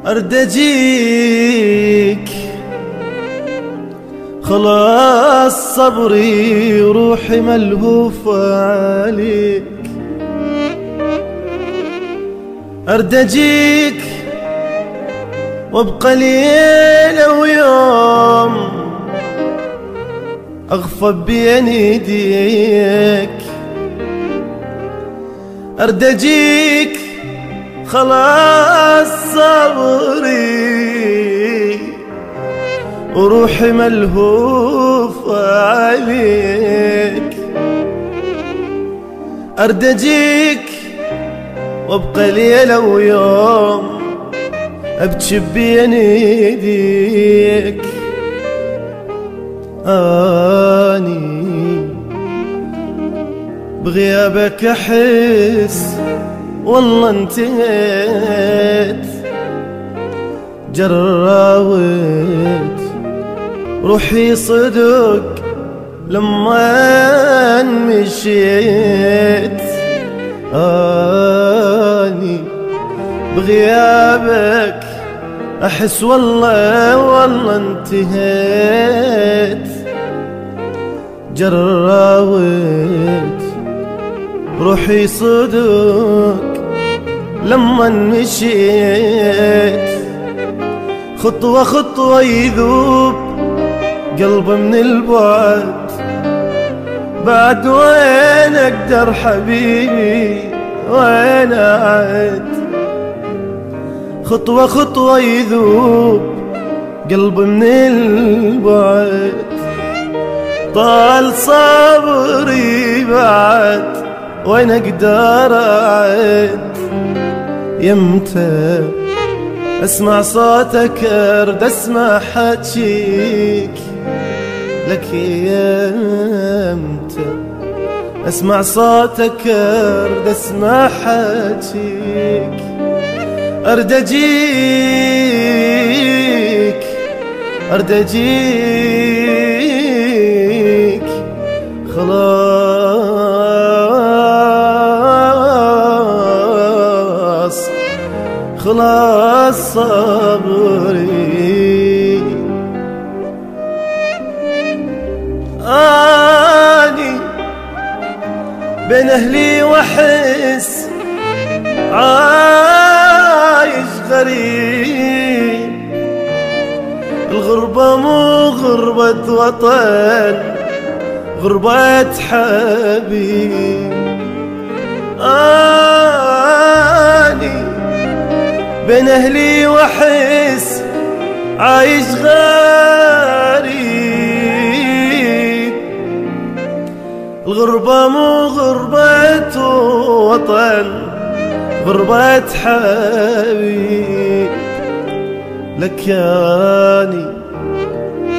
أرد أجيك خلاص صبري وروحي ملهوفة عليك. أرد أجيك وابقى ليلة ويوم أغفى بين يديك. أرد أجيك خلاص صبري وروحي ملهوفة عليك. أرد أجيك وابقى ليلة ويوم أبكي بين يديك. أني بغيابك أحس والله انتهيت. جراوت روحي صدق لما مشيت. أني بغيابك أحس والله انتهيت. جراوت روحي صدق لما مشيت. خطوة خطوة يذوب قلبي من البعد، بعد وين أقدر حبيبي وين أعد. خطوة خطوة يذوب قلبي من البعد، طال صبري بعد وين أقدر أعد. يمتى أسمع صوتك أرد أسمع حكيك لك. يمتى أسمع صوتك أرد أسمع حكيك. أرد أجيك أرد أجيك خلاص صبري. أني بين أهلي وأحس عايش غريب. الغربة مو غربة وطن، غربة حبيب. أني بين أهلي وأحس عايش غريب. الغربة مو غربة وطن، غربة حبيب. لك ياني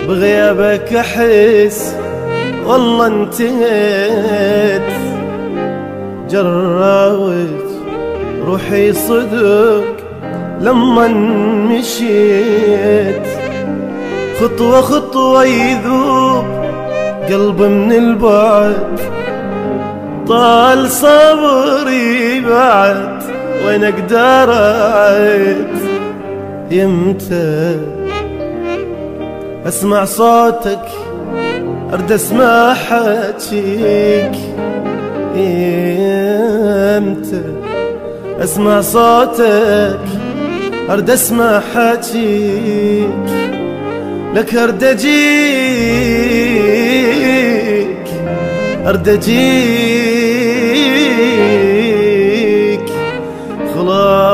بغيابك أحس والله انتهيت. جراوت روحي صدق لما مشيت. خطوة خطوة يذوب قلبي من البعد، طال صبري بعد وين أقدر أعد. يمتى أسمع صوتك أرد أسمع حكيك. يمتى أسمع صوتك أرد أسمع حكيك لك. أرد أجيك أرد أجيك خلاص